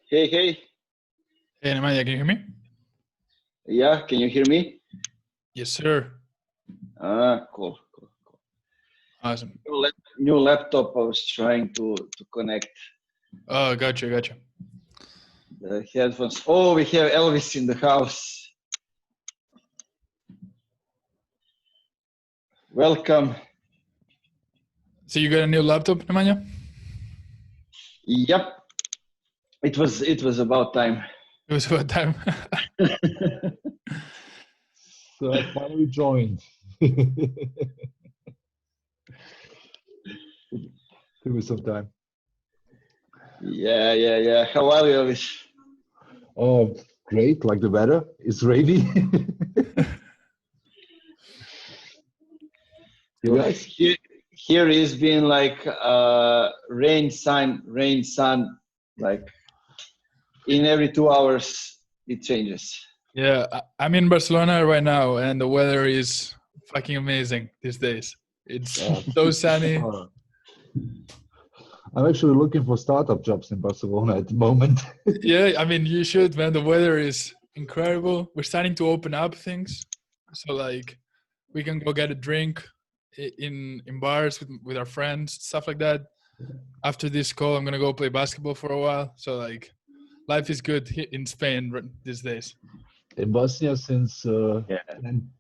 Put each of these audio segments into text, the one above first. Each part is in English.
Hey, hey. Hey, Nemanja, can you hear me? Yeah, can you hear me? Yes, sir. Cool. Awesome. New laptop. I was trying to connect Oh, gotcha. the headphones. Oh, we have Elvis in the house. Welcome. So you got a new laptop, Nemanja? Yep. It was about time. It was about time. So I finally joined. Give me some time. Yeah. How are you, Elvis? Oh, great! Like the weather, it's rainy. You guys? Here it's been like rain, sun. Like in every 2 hours, it changes. Yeah, I'm in Barcelona right now, and the weather is fucking amazing these days. It's so sunny. I'm actually looking for startup jobs in Barcelona at the moment. Yeah, I mean, you should, man. The weather is incredible. We're starting to open up things, so like we can go get a drink in bars with our friends, stuff like that. After this call, I'm gonna go play basketball for a while. So like, life is good in Spain these days. In Bosnia, since 10,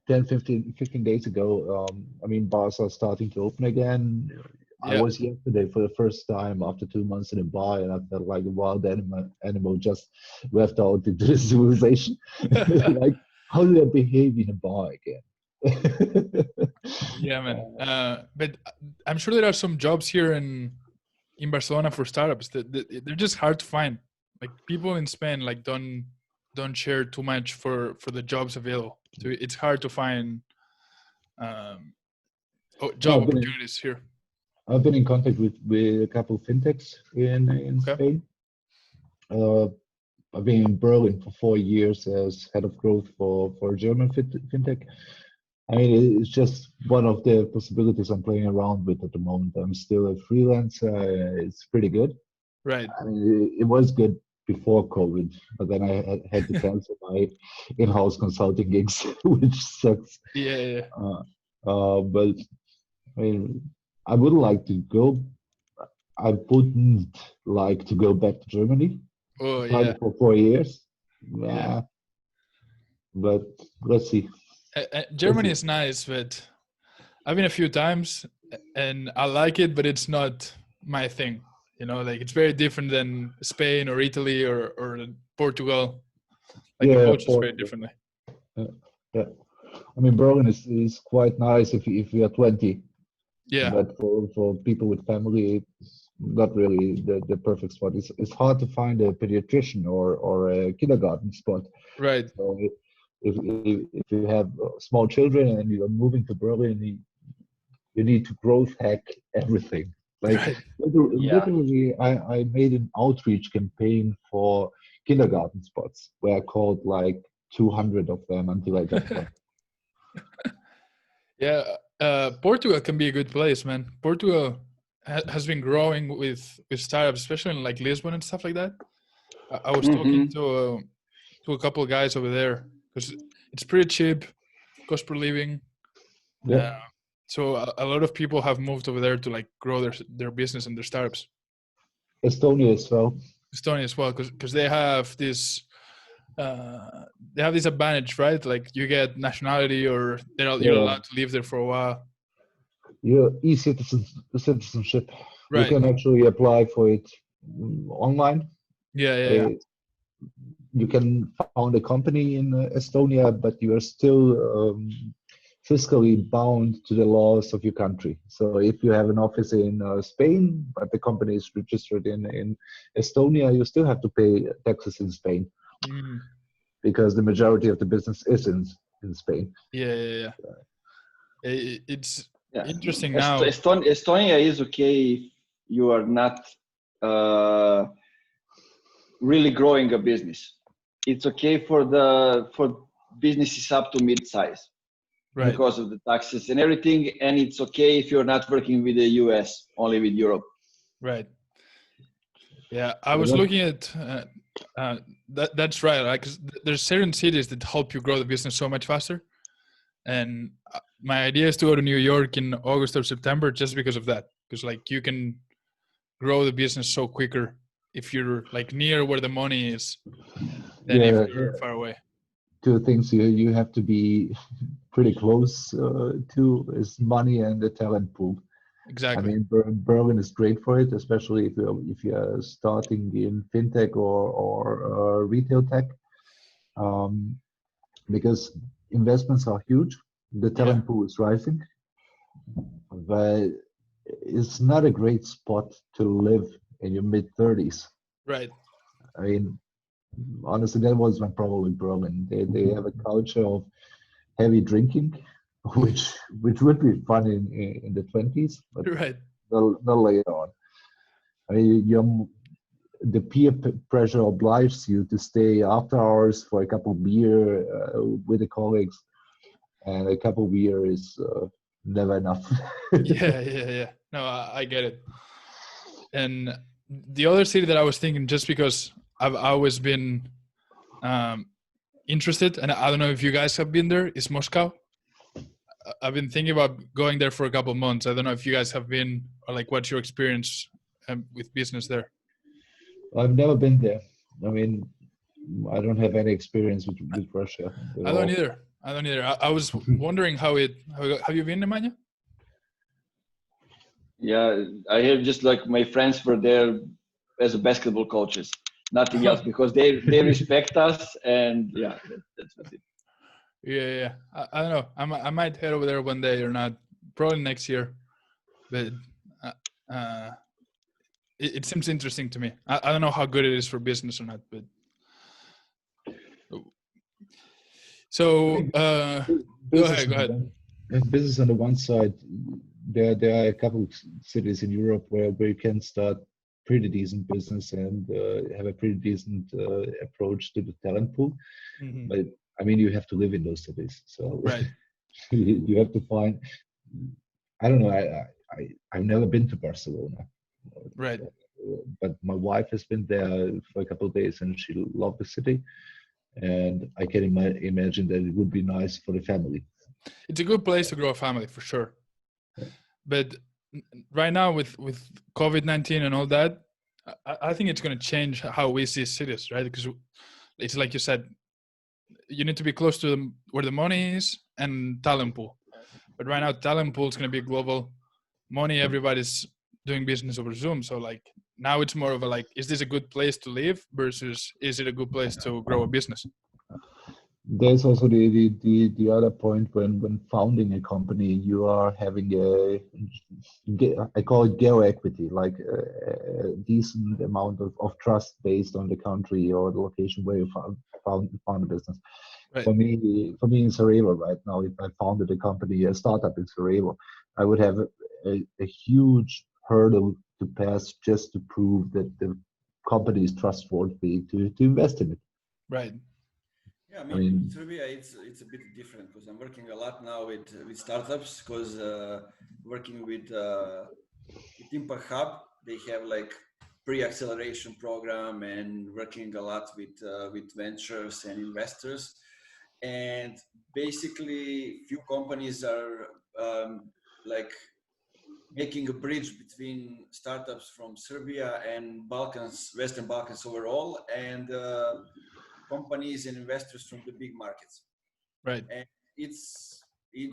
15 days ago, I mean, bars are starting to open again. Yeah. I was yesterday for the first time after 2 months in a bar, and I felt like a wild animal just left out into the civilization. Like, how do I behave in a bar again? Yeah, man. But I'm sure there are some jobs here in Barcelona for startups that they're just hard to find. Like people in Spain like don't share too much for the jobs available. So it's hard to find job opportunities here. I've been in contact with a couple of fintechs in Spain. I've been in Berlin for 4 years as head of growth for a German fintech. I mean, it's just one of the possibilities I'm playing around with at the moment. I'm still a freelancer. It's pretty good. Right. I mean, it was good before COVID, but then I had to cancel my in-house consulting gigs, which sucks. Yeah. But I mean, I would like to go. I wouldn't like to go back to Germany. Oh, yeah. For 4 years. Yeah. But let's see. Germany is nice, but I've been a few times and I like it, but it's not my thing. You know, like it's very different than Spain or Italy or Portugal. Like the culture is very differently. Yeah. I mean, Berlin is quite nice if you are 20. Yeah. But for people with family, it's not really the perfect spot. It's hard to find a pediatrician or a kindergarten spot. Right. So if you have small children and you're moving to Berlin, you need to growth hack everything. Like literally, I made an outreach campaign for kindergarten spots where I called like 200 of them until I got one. Yeah, Portugal can be a good place, man. Portugal has been growing with startups, especially in like Lisbon and stuff like that. I was talking to a couple of guys over there because it's pretty cheap, cost per living. Yeah. So a lot of people have moved over there to like grow their business and their startups. Estonia as well. Estonia as well, because they have this advantage, right? Like you get nationality, or you're allowed to live there for a while. Your citizenship. Right. You can actually apply for it online. Yeah. You can found a company in Estonia, but you are still fiscally bound to the laws of your country. So if you have an office in Spain, but the company is registered in Estonia, you still have to pay taxes in Spain because the majority of the business is in Spain. Yeah. It's interesting now. Estonia is okay if you are not really growing a business. It's okay for businesses up to mid-size. Right. Because of the taxes and everything, and it's okay if you're not working with the US, only with Europe. Right. Yeah, I was looking at That's right. Like, 'cause there's certain cities that help you grow the business so much faster. And my idea is to go to New York in August or September just because of that. Because like you can grow the business so quicker if you're like near where the money is than if you're far away. Two things you have to be pretty close to is money and the talent pool. Exactly. I mean, Berlin is great for it, especially if you're starting in fintech or retail tech, because investments are huge. The talent pool is rising, but it's not a great spot to live in your mid-30s. Right. I mean, honestly, that was my problem in Berlin. They have a culture of heavy drinking, which would be fun in the 20s, but Right. not later on. I mean, the peer pressure obliges you to stay after hours for a couple of beer with the colleagues, and a couple of beer is never enough. Yeah. No, I get it. And the other city that I was thinking, just because I've always been interested, and I don't know if you guys have been there, is Moscow. I've been thinking about going there for a couple of months. I don't know if you guys have been, or like what's your experience with business there? I've never been there. I mean, I don't have any experience with Russia. I don't either. I was wondering have you been, Nemanja? Yeah, I have just like my friends were there as a basketball coaches, nothing else, because they respect us, and yeah, that's it. Yeah. I don't know. I might head over there one day or not. Probably next year, but it seems interesting to me. I don't know how good it is for business or not, but so go ahead. Business on the one side, there are a couple of cities in Europe where you can start pretty decent business and have a pretty decent approach to the talent pool. Mm-hmm. But I mean, you have to live in those cities, so right. you have to find. I don't know. I've never been to Barcelona, right? But my wife has been there for a couple of days, and she loved the city. And I can imagine that it would be nice for the family. It's a good place to grow a family for sure. Yeah. But right now with COVID-19 and all that, I think it's going to change how we see cities, right? Because it's like you said, you need to be close to where the money is and talent pool. But right now, talent pool is going to be global. Money, everybody's doing business over Zoom. So like now it's more of a like, is this a good place to live versus is it a good place to grow a business? There's also the other point when founding a company, you are having I call it geo equity, like a decent amount of trust based on the country or the location where you found a business. Right. For me in Sarajevo right now, if I founded a company, a startup in Sarajevo, I would have a huge hurdle to pass just to prove that the company is trustworthy to invest in it. Right. Yeah, I mean in Serbia it's a bit different because I'm working a lot now with startups because working with Impact Hub, they have like pre-acceleration program and working a lot with ventures and investors, and basically few companies are like making a bridge between startups from Serbia and Western Balkans overall, and companies and investors from the big markets. Right. And it's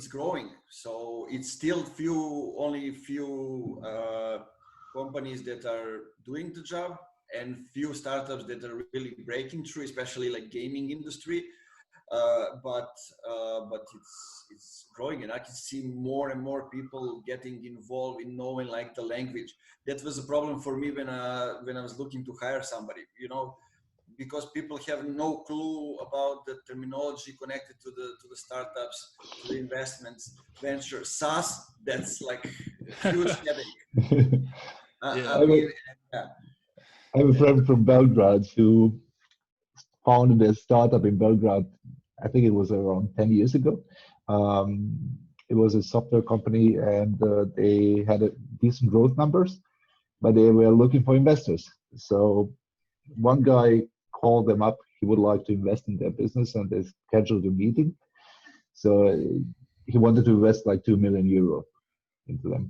growing. So it's still only few companies that are doing the job and few startups that are really breaking through, especially like gaming industry. But it's growing, and I can see more and more people getting involved in knowing like the language. That was a problem for me when I was looking to hire somebody, because people have no clue about the terminology connected to the startups, to the investments, venture, SaaS. That's like a huge headache. I have a friend from Belgrade who founded a startup in Belgrade. I think it was around 10 years ago. It was a software company, and they had decent growth numbers, but they were looking for investors. So one guy called them up. He would like to invest in their business, and they scheduled a meeting. So he wanted to invest like 2 million euro into them.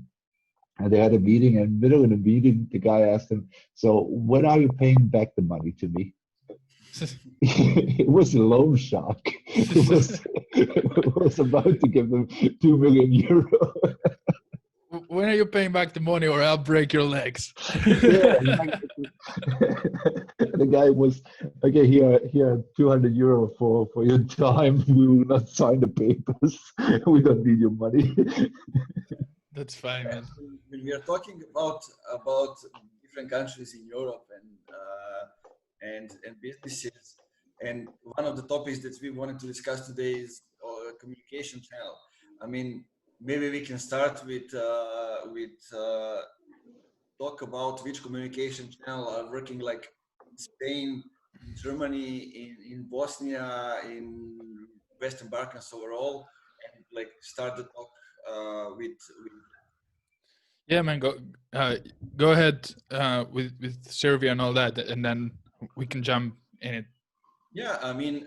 And they had a meeting, and in the middle of the meeting, the guy asked him, "So when are you paying back the money to me?" It was a loan shark. It was about to give them 2 million euro. When are you paying back the money, or I'll break your legs? Yeah, the guy was, "Okay, here, 200 euro for your time. We will not sign the papers. We don't need your money." That's fine, man. When we are talking about different countries in Europe and businesses, and one of the topics that we wanted to discuss today is communication channel. I mean, maybe we can start with talk about which communication channel are working, like Spain, in Germany, in Bosnia, in Western Balkans overall, and like start the talk with Yeah, man. Go ahead with Serbia and all that, and then we can jump in it. Yeah, I mean,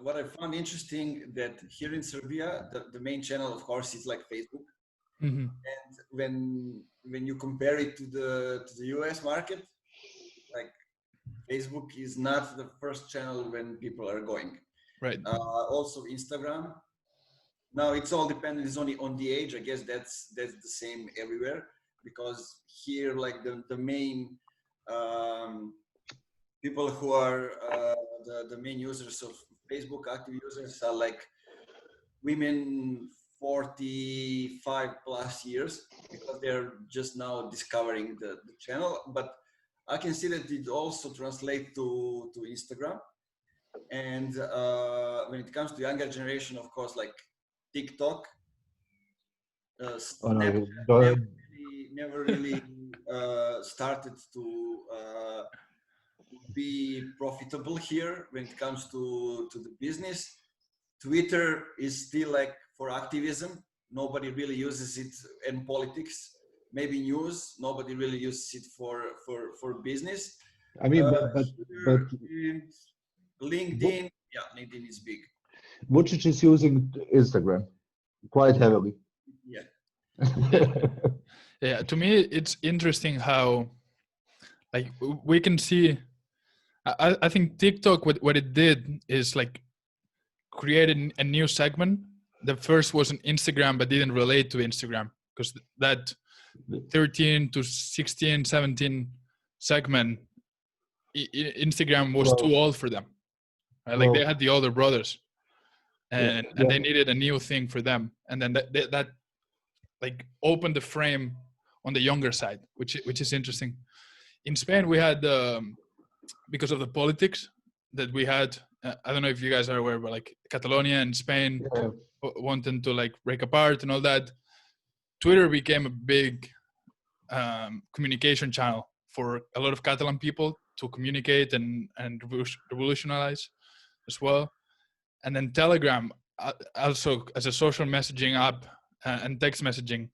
what I found interesting that here in Serbia, the main channel, of course, is like Facebook. Mm-hmm. And when you compare it to the US market, like Facebook is not the first channel when people are going. Right. Also Instagram. Now it's all dependent. It's only on the age. I guess that's the same everywhere, because here, like the main people who are the main users of Facebook, active users, are like women 45 plus years, because they're just now discovering the channel. But I can see that it also translates to Instagram. And when it comes to younger generation, of course, like TikTok, Snapchat never really started to be profitable here when it comes to the business. Twitter is still like for activism. Nobody really uses it in politics. Maybe news. Nobody really uses it for business. I mean, but LinkedIn, yeah, LinkedIn is big. Vucic is using Instagram quite heavily. Yeah. Yeah. To me, it's interesting how, like, we can see. I think TikTok, what it did is like created a new segment. The first was on Instagram, but didn't relate to Instagram, because that 13 to 16, 17 segment, Instagram was too old for them. Right? Like they had the older brothers, and they needed a new thing for them. And then that like opened the frame on the younger side, which is interesting. In Spain, we had because of the politics that we had. I don't know if you guys are aware, but like Catalonia and Spain wanting to like break apart and all that. Twitter became a big communication channel for a lot of Catalan people to communicate and revolutionize as well. And then Telegram also as a social messaging app and text messaging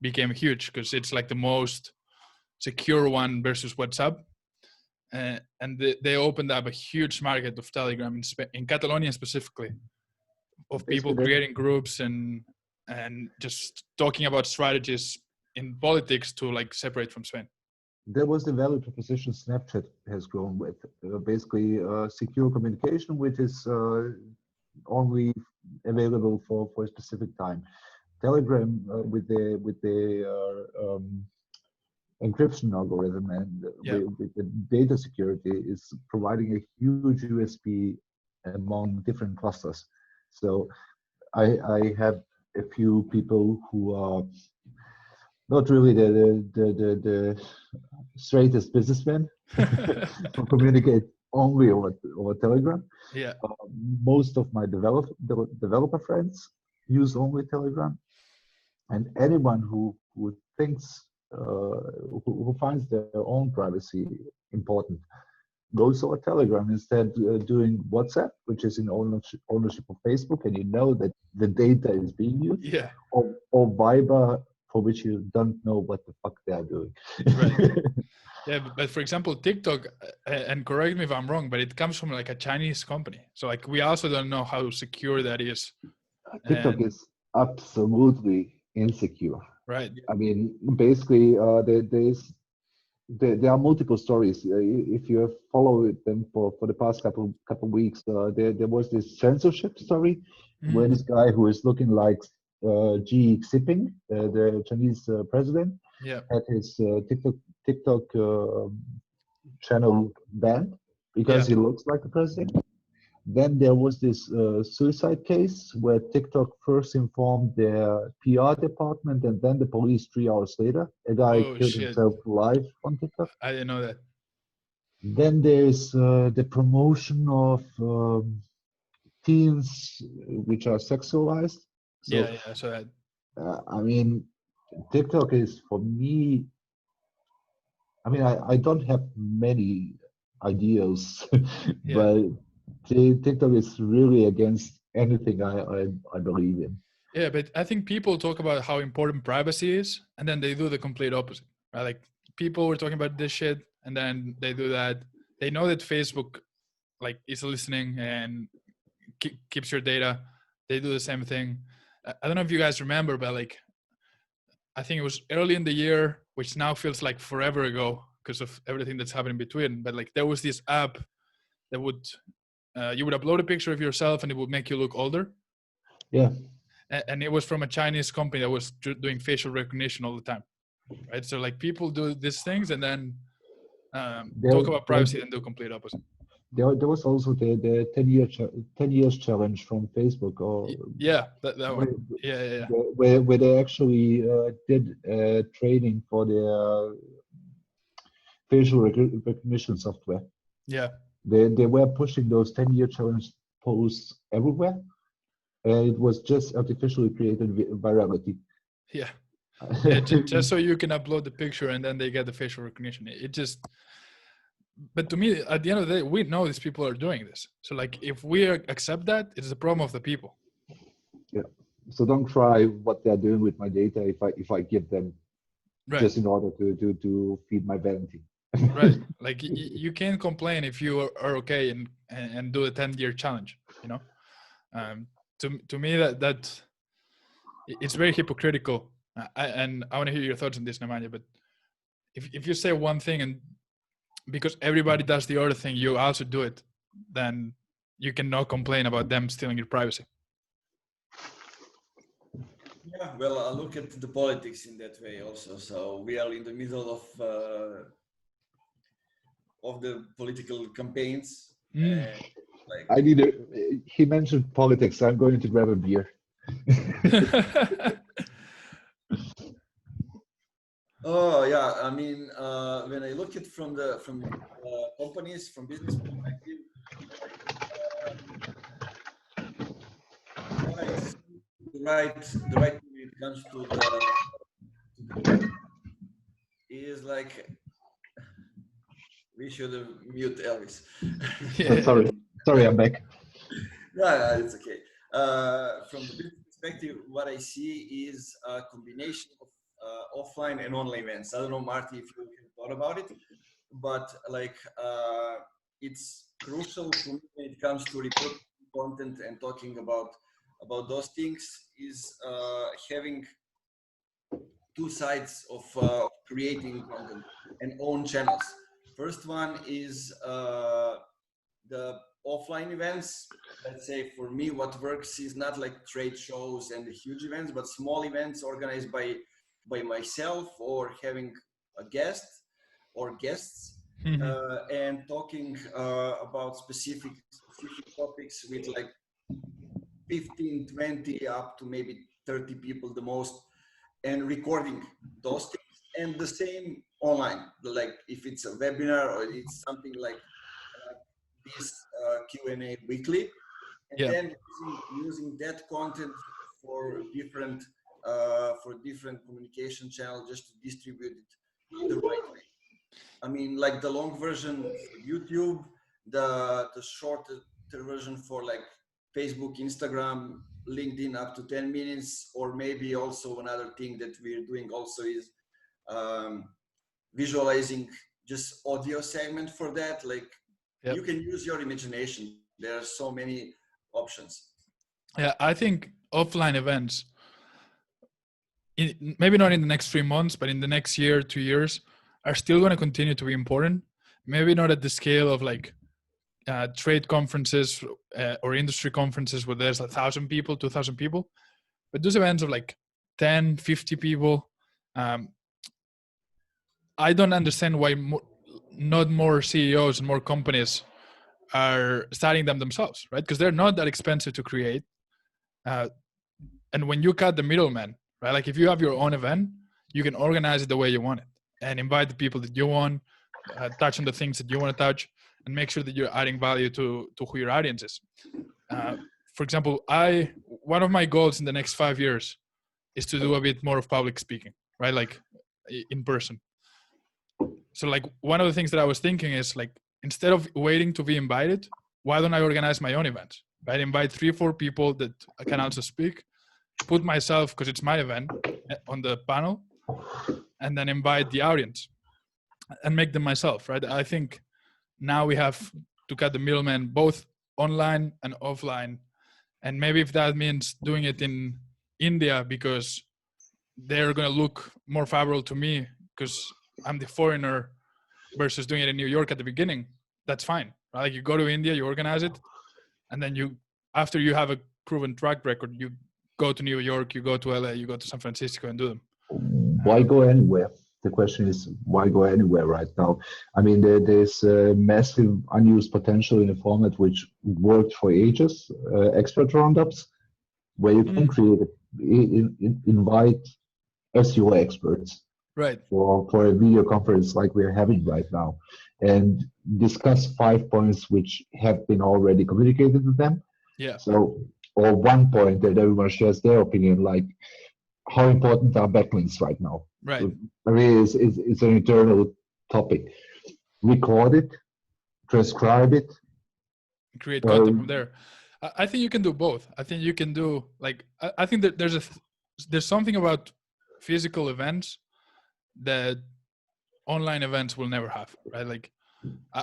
became huge, because it's like the most secure one versus WhatsApp. And they opened up a huge market of Telegram in Catalonia specifically, of people creating groups and just talking about strategies in politics to like separate from Spain. There was the value proposition Snapchat has grown with, basically secure communication, which is only available for a specific time. Telegram with the encryption algorithm and with the data security is providing a huge USP among different clusters. So I have a few people who are not really the straightest businessmen who communicate only over Telegram. Yeah. Most of my developer friends use only Telegram, and anyone who thinks who finds their own privacy important goes over Telegram instead, doing WhatsApp, which is in ownership of Facebook, and you know that the data is being used. Yeah. Or Viber, for which you don't know what the fuck they are doing. Right. Yeah, but for example, TikTok, and correct me if I'm wrong, but it comes from like a Chinese company. So like we also don't know how secure that is. TikTok And is absolutely insecure. right. I mean, basically, there are multiple stories. If you have followed them for the past couple weeks, there was this censorship story where this guy who is looking like Xi Jinping, the Chinese president, Yeah. had his TikTok channel banned because he looks like the president. Then there was this suicide case where TikTok first informed their PR department, and then the police 3 hours later. A guy Oh killed shit. himself live on TikTok. I didn't know that. Then there's the promotion of teens which are sexualized. So, Yeah. So that. I mean, TikTok is for me. I mean, I don't have many ideas, Yeah. but TikTok is really against anything I believe in. Yeah, but I think people talk about how important privacy is, and then they do the complete opposite. Right? Like people were talking about this shit, and then they do that. They know that Facebook, like, is listening and keeps your data. They do the same thing. I don't know if you guys remember, but like, I think it was early in the year, which now feels like forever ago because of everything that's happened in between. But like, there was this app that would you would upload a picture of yourself, and it would make you look older. Yeah. And it was from a Chinese company that was doing facial recognition all the time, right? So like people do these things and then talk about privacy and do complete opposite. There was also the 10 years challenge from Facebook, or that one. Yeah. where they actually did training for their facial recognition software. Yeah. They were pushing those 10-year challenge posts everywhere. It was just artificially created virality. Yeah. Just so you can upload the picture and then they get the facial recognition. It just, but to me, at the end of the day, we know these people are doing this. So like, if we accept that, it's the problem of the people. Yeah. So don't try what they're doing with my data if I give them just in order to feed my vanity. Right. Like you can't complain if you are okay and do a 10-year challenge, you know? To me that it's very hypocritical. And I want to hear your thoughts on this, Nemanja, but if you say one thing and because everybody does the other thing, you also do it, then you cannot complain about them stealing your privacy. Yeah, well, I look at the politics in that way also. So we are in the middle of the political campaigns. Like he mentioned politics. I'm going to grab a beer. Oh yeah, I mean, when I look at from companies, from business perspective, what I see the right thing when it comes to the is like we should have mute Elvis. Sorry, I'm back. Yeah, it's okay. From the business perspective, what I see is a combination of offline and online events. I don't know, Marty, if you have thought about it, but like it's crucial for me when it comes to reporting content and talking about those things is having two sides of creating content and own channels. First one is the offline events. Let's say for me, what works is not like trade shows and huge events, but small events organized by myself or having a guest or guests and talking about specific topics with like 15, 20, up to maybe 30 people the most, and recording those things. And the same online, like if it's a webinar or it's something like this Q&A weekly, and then using that content for different communication channel just to distribute it the right way. I mean, like the long version for YouTube, the shorter version for like Facebook, Instagram, LinkedIn up to 10 minutes, or maybe also another thing that we're doing also is visualizing just audio segment for that. Like you can use your imagination. There are so many options. Yeah, I think offline events, maybe not in the next 3 months, but in the next year, 2 years, are still going to continue to be important. Maybe not at the scale of like trade conferences or industry conferences where there's 1,000 people, 2,000 people, but those events of like 10, 50 people. I don't understand why not more CEOs and more companies are starting them themselves, right? Because they're not that expensive to create. And when you cut the middleman, right? Like if you have your own event, you can organize it the way you want it and invite the people that you want, touch on the things that you want to touch, and make sure that you're adding value to who your audience is. For example, one of my goals in the next 5 years is to do a bit more of public speaking, right? Like in person. So like one of the things that I was thinking is like, instead of waiting to be invited, why don't I organize my own events, right? Invite 3 or 4 people that I can also speak, put myself, because it's my event, on the panel, and then invite the audience and make them myself, right? I think now we have to cut the middleman both online and offline. And maybe if that means doing it in India because they're going to look more favorable to me because I'm the foreigner, versus doing it in New York at the beginning, that's fine. Right? Like you go to India, you organize it, and then after you have a proven track record, you go to New York, you go to LA, you go to San Francisco and do them. Why go anywhere? The question is, why go anywhere right now? I mean, there's massive unused potential in a format which worked for ages, expert roundups, where you can create, invite SEO experts, right, for a video conference like we're having right now, and discuss 5 points which have been already communicated to them. Yeah. So, or 1 point that everyone shares their opinion, like how important are backlinks right now? Right. So, I mean, it's an internal topic. Record it, transcribe it, create content from there. I think you can do both. I think you can do like, I think that there's something about physical events that online events will never have, right? Like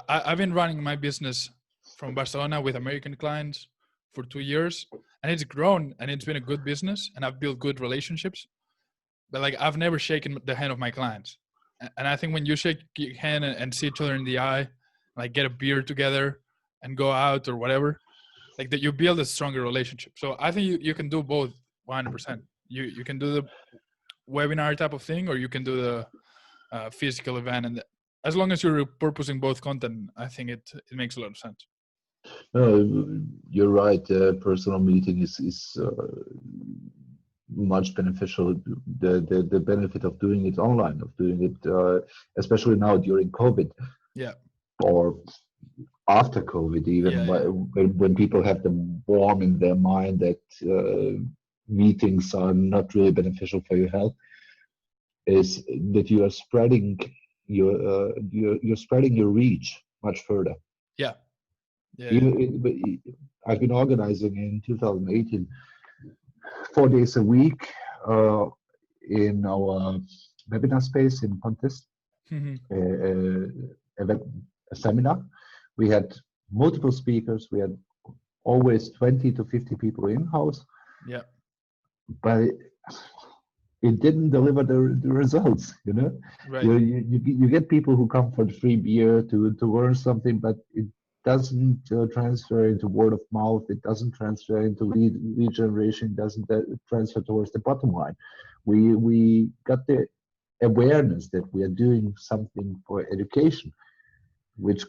I've been running my business from Barcelona with American clients for 2 years, and it's grown and it's been a good business, and I've built good relationships, but like I've never shaken the hand of my clients. And I think when you shake your hand and see each other in the eye, like get a beer together and go out or whatever, like that you build a stronger relationship. So I think you can do both 100%. You can do the webinar type of thing, or you can do the physical event, and as long as you're repurposing both content, I think it makes a lot of sense. No, you're right. Personal meeting is much beneficial. The benefit of doing it online, of doing it, especially now during COVID, or after COVID, even when people have the warm in their mind that meetings are not really beneficial for your health, is that you are spreading you're spreading your reach much further. I've been organizing in 2018 4 days a week in our webinar space in Contest, a seminar. We had multiple speakers. We had always 20 to 50 people in-house. But it didn't deliver the results, you know. Right. You get people who come for the free beer to learn something, but it doesn't transfer into word of mouth. It doesn't transfer into lead generation. Doesn't transfer towards the bottom line. We got the awareness that we are doing something for education, which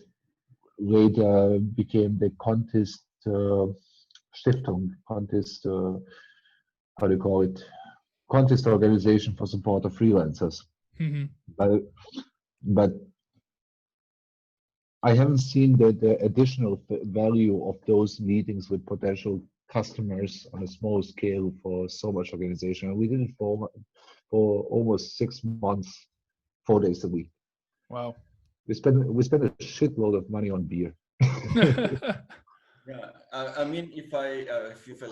later became the Contest Stiftung, Contest, how do you call it? Contest organization for support of freelancers. But I haven't seen the additional value of those meetings with potential customers on a small scale for so much organization. We did it for almost 6 months, 4 days a week. Wow. We spent a shitload of money on beer. Yeah, I mean, if I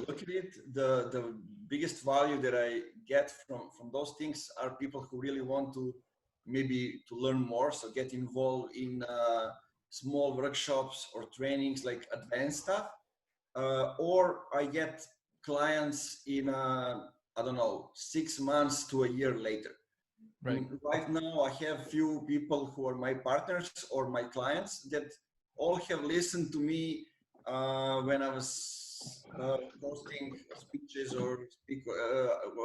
look at it, the biggest value that I get from those things are people who really want to maybe to learn more, so get involved in small workshops or trainings like advanced stuff, or I get clients in I don't know, 6 months to a year later. Right. Right now I have few people who are my partners or my clients that all have listened to me when I was hosting speeches or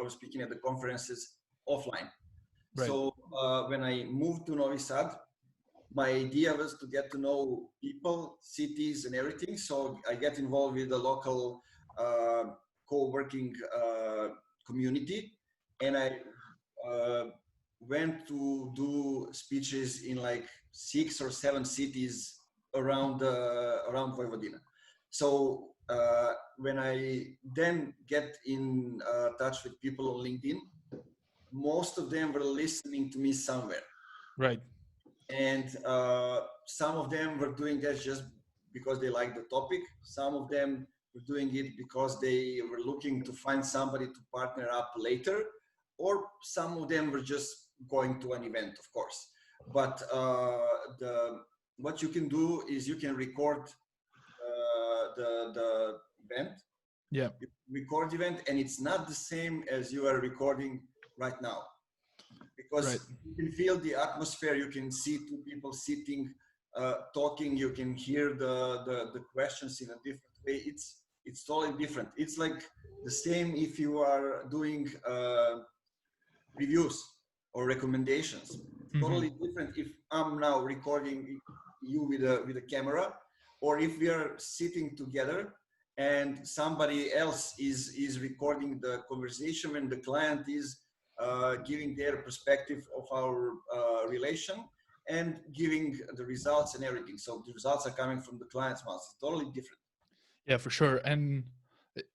speaking at the conferences offline. Right. So when I moved to Novi Sad, my idea was to get to know people, cities, and everything. So I get involved with the local co-working community, and I went to do speeches in like 6 or 7 cities around Vojvodina. So when I then get in touch with people on LinkedIn, most of them were listening to me somewhere. Right. And some of them were doing that just because they liked the topic. Some of them were doing it because they were looking to find somebody to partner up later, or some of them were just going to an event, of course. But what you can do is you can record the event. Yeah. You record the event, and it's not the same as you are recording right now, because Right. you can feel the atmosphere. You can see 2 people sitting, talking. You can hear the questions in a different way. It's totally different. It's like the same if you are doing reviews or recommendations. It's totally different if I'm now recording you with a camera, or if we are sitting together and somebody else is recording the conversation when the client is giving their perspective of our relation and giving the results and everything. So the results are coming from the client's mouth. It's totally different. Yeah, for sure. And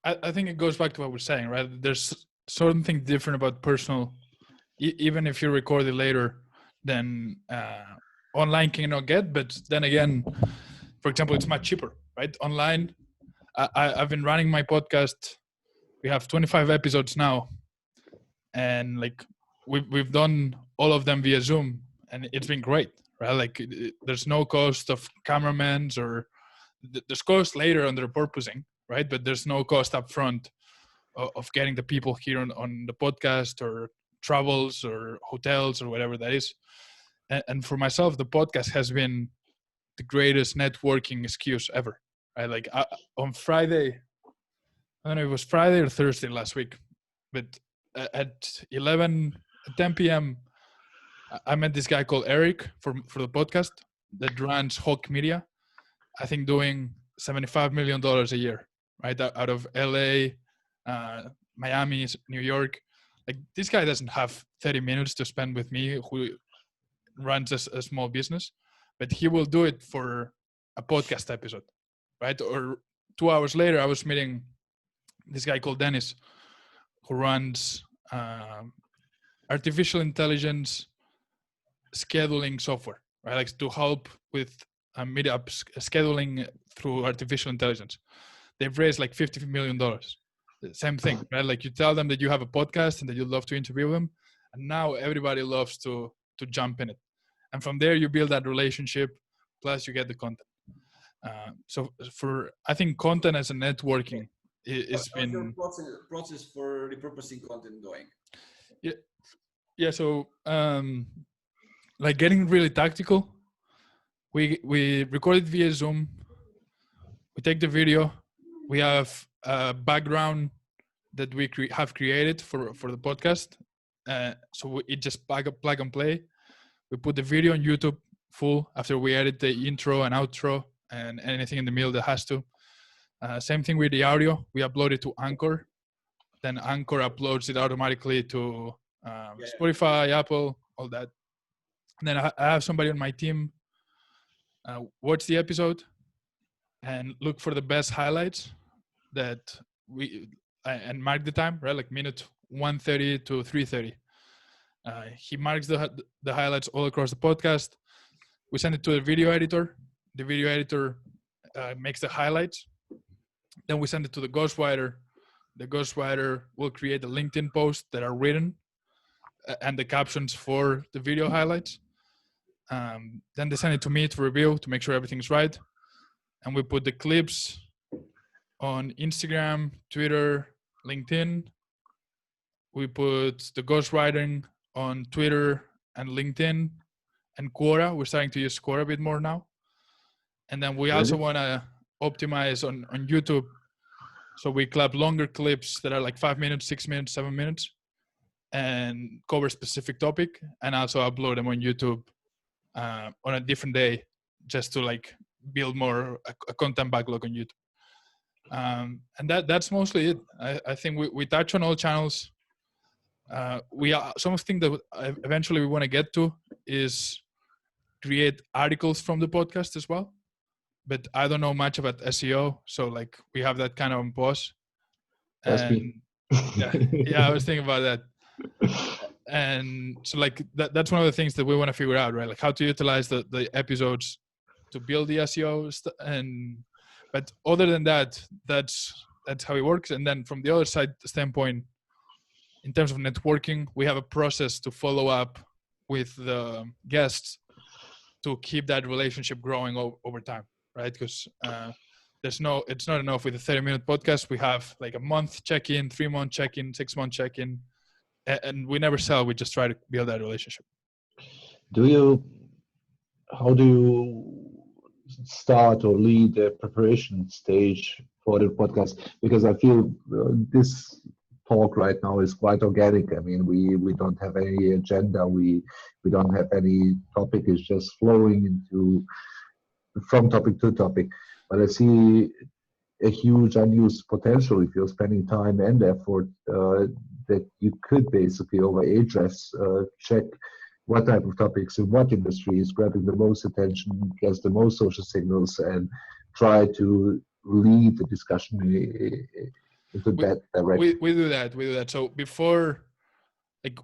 I think it goes back to what we're saying, right? There's something different about personal, even if you record it later, then online cannot get. But then again, for example, it's much cheaper, right? Online, I've been running my podcast. We have 25 episodes now, and like we've done all of them via Zoom, and it's been great, right? Like there's no cost of cameramans, or there's cost later on the repurposing, right? But there's no cost up front of getting the people here on the podcast, or travels or hotels or whatever that is. And for myself, the podcast has been the greatest networking excuse ever, right? Like on Friday, I don't know if it was Friday or Thursday last week, but at 10 p.m., I met this guy called Eric for the podcast that runs Hawk Media. I think doing $75 million a year, right? Out of LA, Miami, New York. Like this guy doesn't have 30 minutes to spend with me, who runs a small business, but he will do it for a podcast episode, right? Or 2 hours later, I was meeting this guy called Dennis, who runs artificial intelligence scheduling software, right? Like to help with meetups scheduling through artificial intelligence. They've raised like $50 million. Same thing, right? Like you tell them that you have a podcast and that you'd love to interview them, and now everybody loves to jump in it. And from there, you build that relationship. Plus, you get the content. So I think content as a networking is been your process for repurposing content going. Yeah. So like getting really tactical. We record it via Zoom. We take the video. We have a background that we have created for the podcast. So it just plug and play. We put the video on YouTube full after we edit the intro and outro and anything in the middle that has to. Same thing with the audio. We upload it to Anchor. Then Anchor uploads it automatically to Spotify, Apple, all that. And then I have somebody on my team watch the episode and look for the best highlights that and mark the time, right? Like minute 1:30 to 3:30. He marks the highlights all across the podcast. We send it to the video editor. The video editor makes the highlights. Then we send it to the ghostwriter. The ghostwriter will create the LinkedIn posts that are written and the captions for the video highlights. Then they send it to me to review to make sure everything's right. And we put the clips on Instagram, Twitter, LinkedIn. We put the ghostwriting on Twitter and LinkedIn and Quora. We're starting to use Quora a bit more now. And then we also want to optimize on YouTube. So we club longer clips that are like 5 minutes, 6 minutes, 7 minutes, and cover a specific topic, and also upload them on YouTube on a different day, just to like build more a content backlog on YouTube. And that's mostly it. I think we touch on all channels. Some of the things that eventually we want to get to is create articles from the podcast as well. But I don't know much about SEO, so like we have that kind of on pause. And yeah, I was thinking about that. And so like that's one of the things that we want to figure out, right? Like how to utilize the episodes to build the SEO but other than that, that's how it works. And then from the other side standpoint, in terms of networking, we have a process to follow up with the guests to keep that relationship growing over time, right? Because it's not enough with a 30-minute podcast. We have like a month check-in, 3-month check-in, 6-month check-in, and we never sell. We just try to build that relationship. How do you start or lead the preparation stage for the podcast? Because I feel this talk right now is quite organic. I mean, we don't have any agenda. We don't have any topic. It's just flowing from topic to topic. But I see a huge unused potential if you're spending time and effort that you could basically over Ahrefs check what type of topics in what industry is grabbing the most attention, gets the most social signals, and try to lead the discussion into that direction. We do that. So before, like,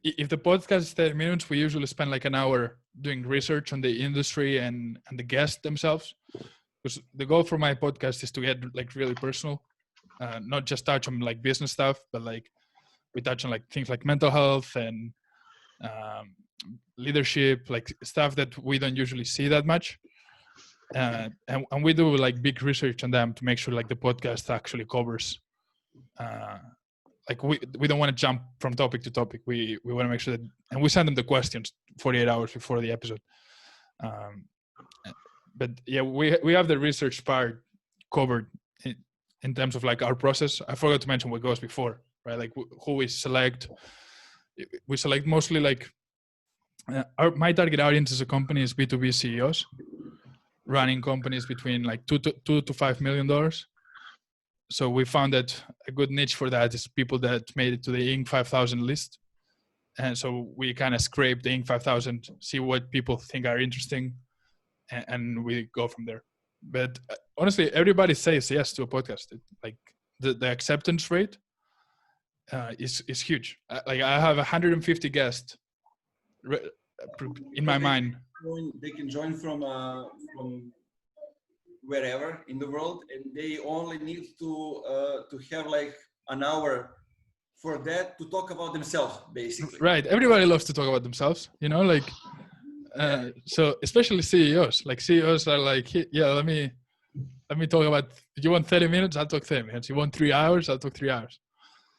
if the podcast is 30 minutes, we usually spend like an hour doing research on the industry and the guests themselves. Because the goal for my podcast is to get like really personal, not just touch on like business stuff, but like we touch on like things like mental health and leadership, like stuff that we don't usually see that much. And we do like big research on them to make sure like the podcast actually covers. Like we don't want to jump from topic to topic. We want to make sure that, and we send them the questions 48 hours before the episode. But yeah, we have the research part covered in terms of like our process. I forgot to mention what goes before, right? Like who we select. We select mostly like my target audience as a company is B2B CEOs running companies between like $2 to $5 million. So we found that a good niche for that is people that made it to the Inc. 5000 list. And so we kind of scrape the Inc. 5000, see what people think are interesting, and we go from there. But honestly, everybody says yes to a podcast. Like the acceptance rate is huge. Like I have 150 guests in my mind. They can join from wherever in the world, and they only need to have like an hour for that to talk about themselves, basically. Right. Everybody loves to talk about themselves, you know, like so especially CEOs. Like CEOs are like, yeah, let me talk about. You want 30 minutes? I'll talk 30 minutes. You want 3 hours? I'll talk 3 hours.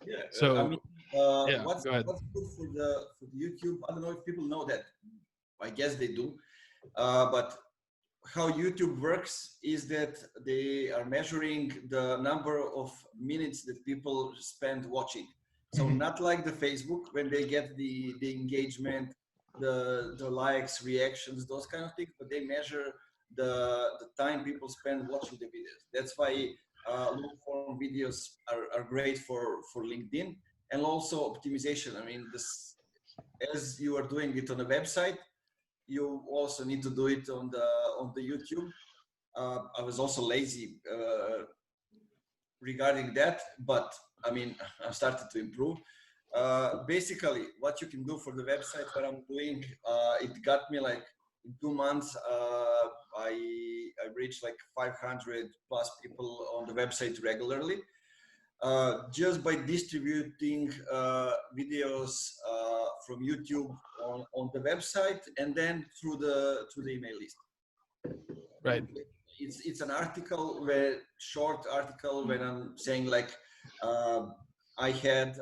Yeah. So I mean, yeah, what's go ahead. good for the YouTube? I don't know if people know that. I guess they do. But how YouTube works is that they are measuring the number of minutes that people spend watching. So not like the Facebook when they get the engagement, the likes, reactions, those kind of things, but they measure the time people spend watching the videos. That's why long form videos are great for LinkedIn, and also optimization. I mean, this, as you are doing it on a website, you also need to do it on the YouTube. I was also lazy regarding that, but I mean, I started to improve. Basically, what you can do for the website, what I'm doing, it got me like in 2 months, I reached like 500 plus people on the website regularly. Just by distributing videos from YouTube on the website, and then through the email list. Right. It's an article, short article, when I'm saying like I had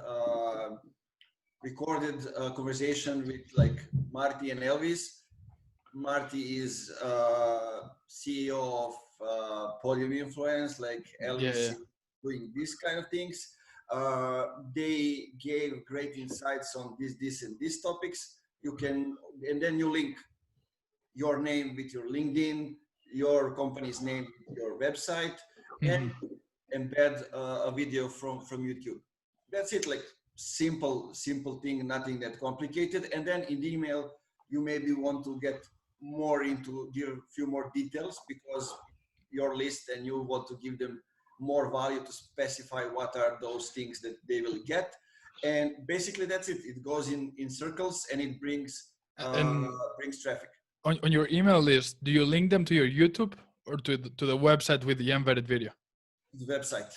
recorded a conversation with like Marty and Elvis. Marty is CEO of Podium Influence, like Elvis is doing these kind of things. They gave great insights on this and these topics. You can, and then you link your name with your LinkedIn, your company's name with your website, and embed a video from YouTube. That's it, like simple thing, nothing that complicated. And then in the email, you maybe want to get more into, give a few more details, because your list and you want to give them more value to specify what are those things that they will get. And basically that's it. It goes in circles, and it brings traffic. On your email list, do you link them to your YouTube or to the website with the embedded video? The website.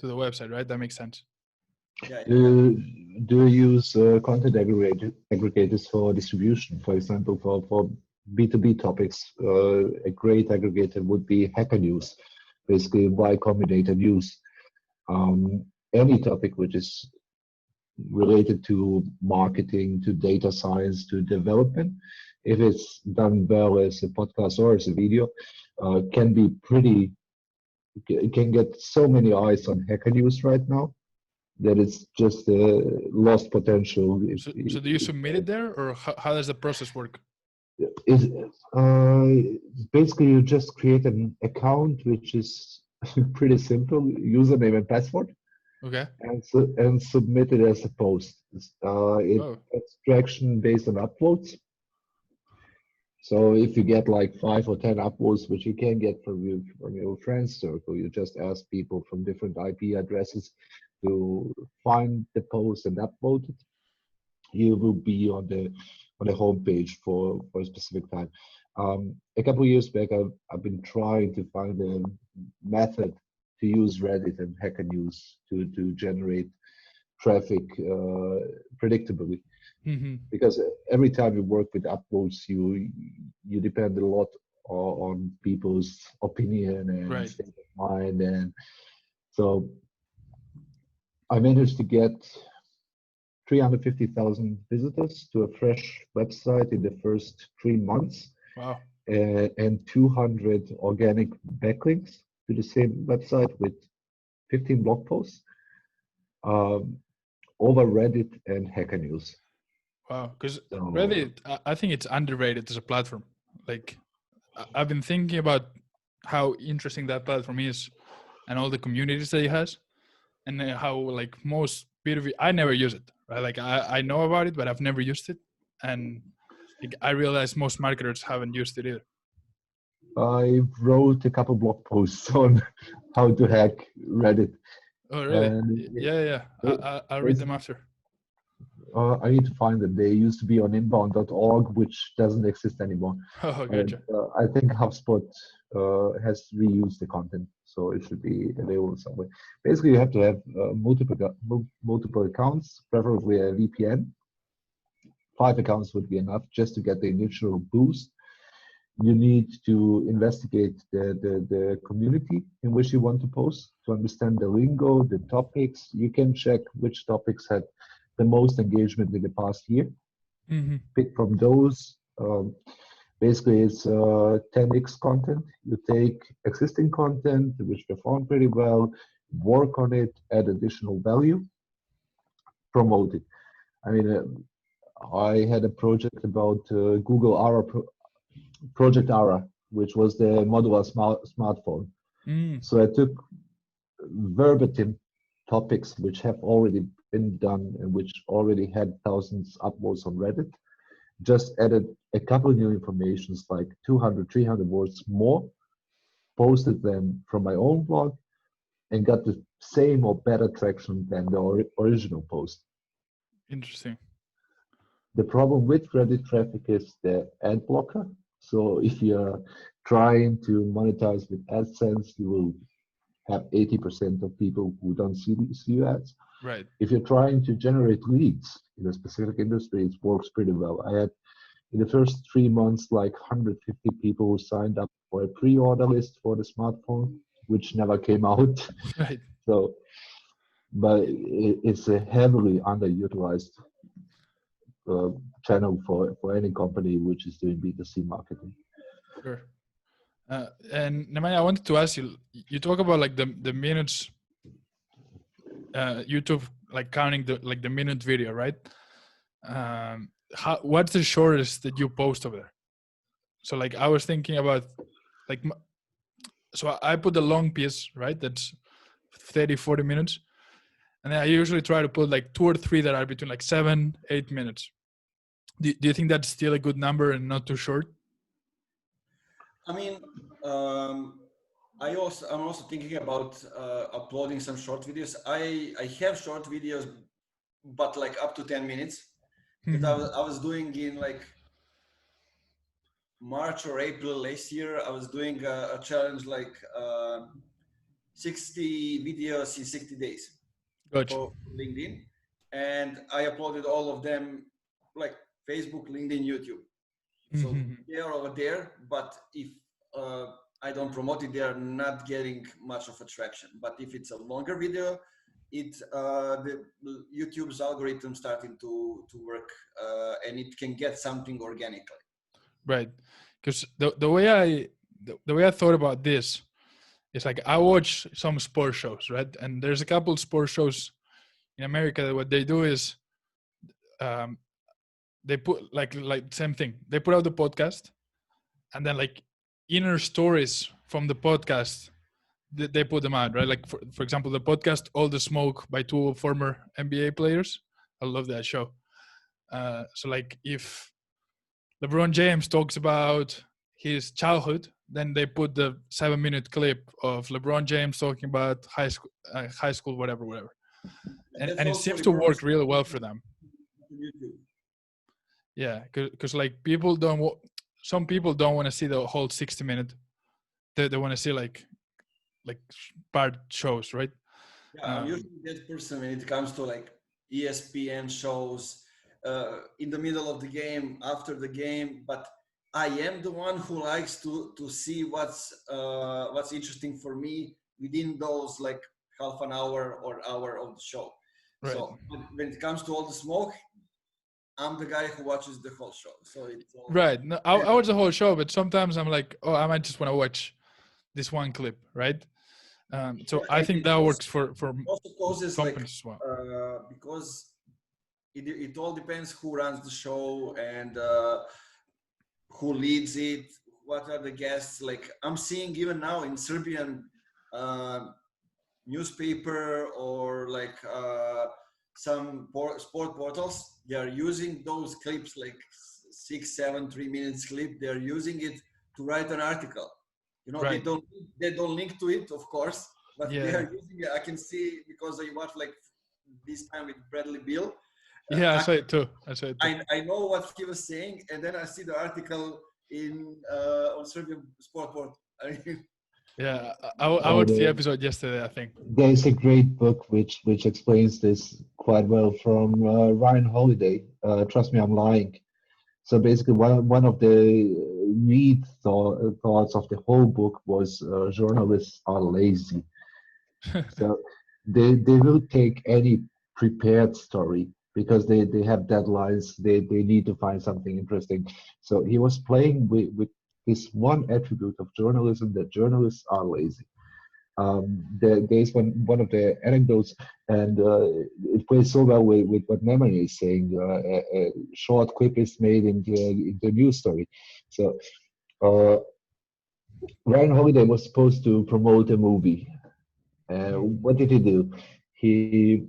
To the website, right? That makes sense. Yeah. Do you use content aggregators for distribution? For example, for B2B topics, a great aggregator would be Hacker News, basically Y Combinator News. Any topic which is related to marketing, to data science, to development, if it's done well as a podcast or as a video, can get so many eyes on Hacker News right now that it's just lost potential. So do you submit it there, or how does the process work? Basically, you just create an account, which is pretty simple, username and password. Okay. And submit it as a post. It's traction based on upvotes. So if you get like 5 or 10 upvotes, which you can get from your friends circle, you just ask people from different IP addresses to find the post and upvote it. You will be on the homepage for a specific time. A couple of years back, I've been trying to find a method to use Reddit and Hacker News to generate traffic predictably. Because every time you work with upvotes, you depend a lot on people's opinion and state of mind, and so I managed to get 350,000 visitors to a fresh website in the first 3 months. Wow! And 200 organic backlinks to the same website with 15 blog posts over Reddit and Hacker News. Wow, because Reddit, I think it's underrated as a platform. Like, I've been thinking about how interesting that platform is, and all the communities that it has, and how like most B2B, I never use it. Right, like I know about it, but I've never used it, and like, I realize most marketers haven't used it either. I wrote a couple blog posts on how to hack Reddit. Oh, really? Yeah. I'll read them after. I need to find them. They used to be on inbound.org, which doesn't exist anymore. Oh, gotcha. I think HubSpot has reused the content, so it should be available somewhere. Basically, you have to have multiple accounts, preferably a VPN. 5 accounts would be enough just to get the initial boost. You need to investigate the community in which you want to post to understand the lingo, the topics. You can check which topics had the most engagement in the past year. Pick from those. Basically, it's 10x content. You take existing content which performed pretty well, work on it, add additional value, promote it. I mean, I had a project about Google Ara, Project Ara, which was the modular smartphone. So I took verbatim topics which have already been done and which already had thousands upvotes on Reddit, just added a couple new informations like 200, 300 words more, posted them from my own blog, and got the same or better traction than the original post. Interesting. The problem with Reddit traffic is the ad blocker. So if you're trying to monetize with AdSense, you will have 80% of people who don't see your ads. Right. If you're trying to generate leads, in a specific industry, it works pretty well. I had in the first 3 months like 150 people who signed up for a pre-order list for the smartphone, which never came out. Right. So, but it's a heavily underutilized channel for any company which is doing B2C marketing. Sure. And Nemanja, I wanted to ask you. You talk about like the minutes. YouTube like counting the minute video, right? What's the shortest that you post over there? So like I was thinking about like, so I put a long piece, right? That's 30-40 minutes. And then I usually try to put like 2 or 3 that are between like 7-8 minutes. Do you think that's still a good number and not too short? I mean, I'm also thinking about uploading some short videos. I have short videos, but like up to 10 minutes. Mm-hmm. That I was doing in like March or April last year. I was doing a challenge like 60 videos in 60 days. Gotcha. For LinkedIn, and I uploaded all of them like Facebook, LinkedIn, YouTube. So they are over there, but if I don't promote it, they are not getting much of attraction. But if it's a longer video, the YouTube's algorithm starting to work, and it can get something organically. Right, because the way I thought about this is like I watch some sports shows, right? And there's a couple sports shows in America that what they do is they put like same thing. They put out the podcast, and then like inner stories from the podcast, they put them out, right? Like for example, the podcast "All the Smoke" by 2 former NBA players. I love that show. So like if LeBron James talks about his childhood, then they put the 7-minute clip of LeBron James talking about high school, whatever. And it seems to work really well for them. Yeah, because like some people don't want to see the whole 60-minute. They want to see like part shows, right? Yeah, I'm usually that person when it comes to like ESPN shows in the middle of the game, after the game, but I am the one who likes to see what's interesting for me within those like half an hour or hour of the show. Right. So when it comes to All the Smoke, I'm the guy who watches the whole show. So it's all right. No, I watch the whole show, but sometimes I'm like, oh, I might just want to watch this one clip, right? So I think that works for also causes companies as well. Because it all depends who runs the show and who leads it, what are the guests. Like I'm seeing even now in Serbian newspaper or like some sport portals, they are using those clips, like 6, 7, 3 minutes clip. They are using it to write an article. You know, right. They don't link to it, of course, but they are using it. I can see because I watched like this time with Bradley Beal. Yeah, I saw it too. I know what he was saying, and then I see the article on Serbian sport portal. Yeah, I watched the episode yesterday, I think. There's a great book which explains this quite well from Ryan Holiday. Trust me, I'm lying. So basically, one of the lead thoughts of the whole book was journalists are lazy. So they will take any prepared story because they have deadlines. They need to find something interesting. So he was playing with this one attribute of journalism, that journalists are lazy. There's one of the anecdotes, and it plays so well with what Nemanja is saying. A short clip is made in the news story. So Ryan Holiday was supposed to promote a movie. What did he do? He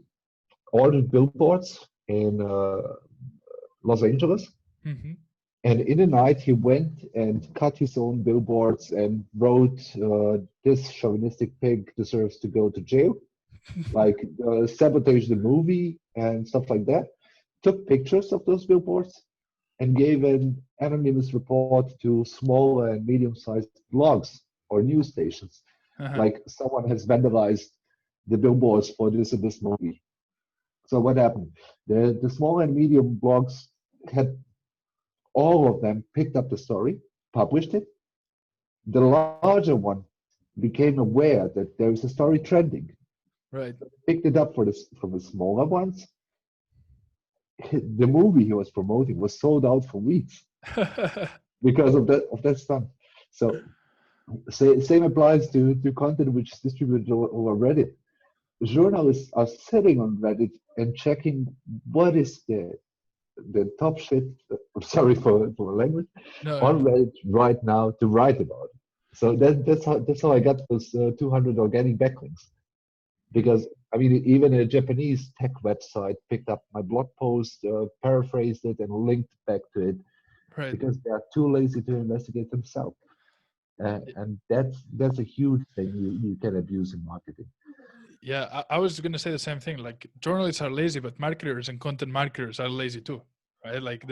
ordered billboards in Los Angeles. Mm-hmm. And in the night, he went and cut his own billboards and wrote, this chauvinistic pig deserves to go to jail, like sabotage the movie and stuff like that. Took pictures of those billboards and gave an anonymous report to small and medium-sized blogs or news stations. Like someone has vandalized the billboards for this and this movie. So what happened? The small and medium blogs had all of them picked up the story, published it. The larger one became aware that there is a story trending, Right. picked it up from the smaller ones. The movie he was promoting was sold out for weeks because of that stuff. So same applies to content which is distributed over Reddit. Journalists are sitting on Reddit and checking what is the top shit. I'm sorry for the language on Reddit right now to write about it. So that's how I got those 200 organic backlinks. Because I mean, even a Japanese tech website picked up my blog post, paraphrased it, and linked back to it, Right. because they are too lazy to investigate themselves. And that's a huge thing you can abuse in marketing. Yeah, I was going to say the same thing. Like, journalists are lazy, but marketers and content marketers are lazy too, right? Like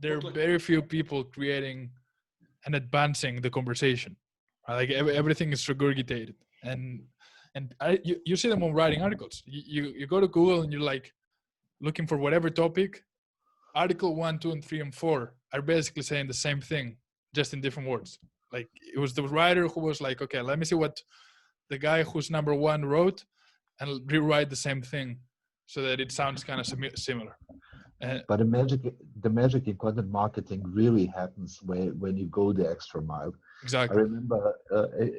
there are very few people creating and advancing the conversation. Right? Like everything is regurgitated, and you see them on writing articles. You go to Google and you're like looking for whatever topic. Article 1, 2, and 3, and 4 are basically saying the same thing, just in different words. Like, it was the writer who was like, okay, let me see what the guy who's number 1 wrote, and rewrite the same thing so that it sounds kind of similar. But the magic in content marketing really happens when you go the extra mile. Exactly. I remember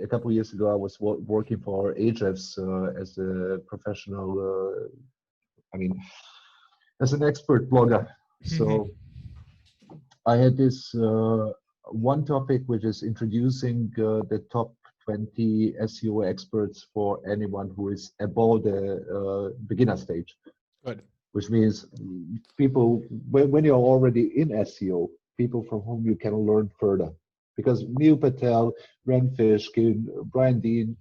a couple of years ago, I was working for Ahrefs as a professional, as an expert blogger. So I had this one topic, which is introducing the top 20 SEO experts for anyone who is above the beginner stage. Good. Which means people, when you're already in SEO, people from whom you can learn further. Because Neil Patel, Ren Fishkin, Brian Dean,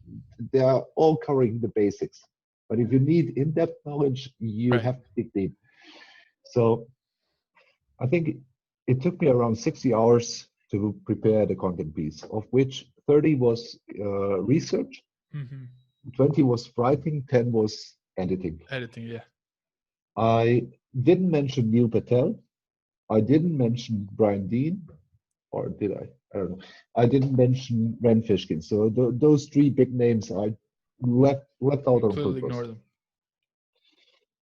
they are all covering the basics. But if you need in-depth knowledge, you have to dig deep. So I think it took me around 60 hours to prepare the content piece, of which 30 was research, 20 was writing, 10 was editing. Editing, yeah. I didn't mention Neil Patel. I didn't mention Brian Dean, or did I? I don't know. I didn't mention Ren Fishkin. So those 3 big names I left out on purpose. Ignore them.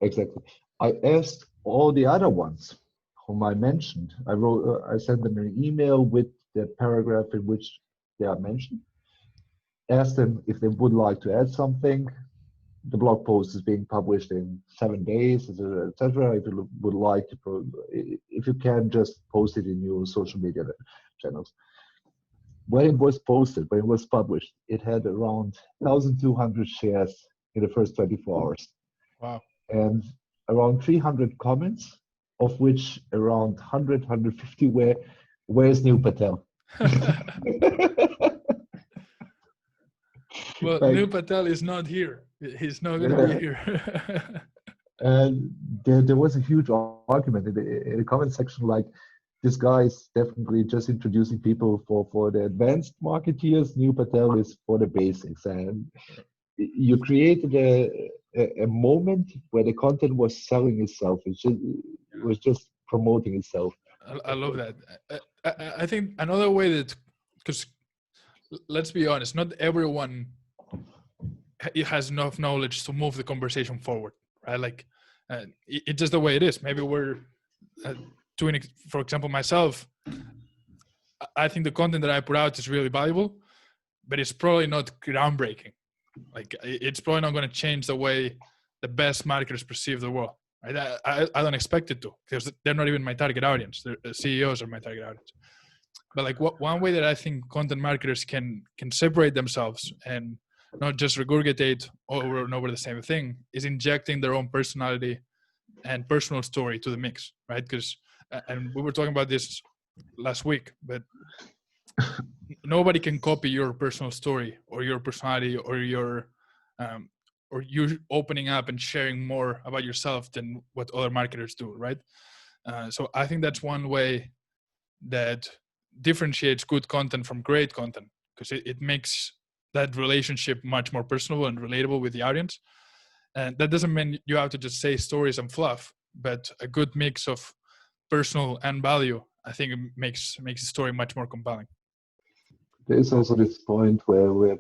Exactly. I asked all the other ones whom I mentioned. I sent them an email with the paragraph in which they are mentioned. Asked them if they would like to add something. The blog post is being published in 7 days, etc. If you would like to, if you can, just post it in your social media channels. When it was posted, when it was published, it had around 1,200 shares in the first 24 hours. Wow. And around 300 comments, of which around 100, 150 were, "Where's Neil Patel?" Well, Neil Patel is not here. He's not going to be here. And there was a huge argument in the comment section, like, this guy is definitely just introducing people for the advanced marketeers. Neil Patel is for the basics. And you created a moment where the content was selling itself. It was just promoting itself. I love that. I think another way that, because let's be honest, not everyone has enough knowledge to move the conversation forward, right? Like, it's just the way it is. Maybe we're doing it, for example, myself. I think the content that I put out is really valuable, but it's probably not groundbreaking. Like, it's probably not going to change the way the best marketers perceive the world, right? I don't expect it to, because they're not even my target audience. The CEOs are my target audience. But like, one way that I think content marketers can separate themselves and not just regurgitate over and over the same thing is injecting their own personality and personal story to the mix, right? Because, and we were talking about this last week, but nobody can copy your personal story or your personality or your or you opening up and sharing more about yourself than what other marketers do, right? So I think that's one way that differentiates good content from great content, because it makes that relationship much more personal and relatable with the audience. And that doesn't mean you have to just say stories and fluff, but a good mix of personal and value, I think it makes the story much more compelling. There is also this point where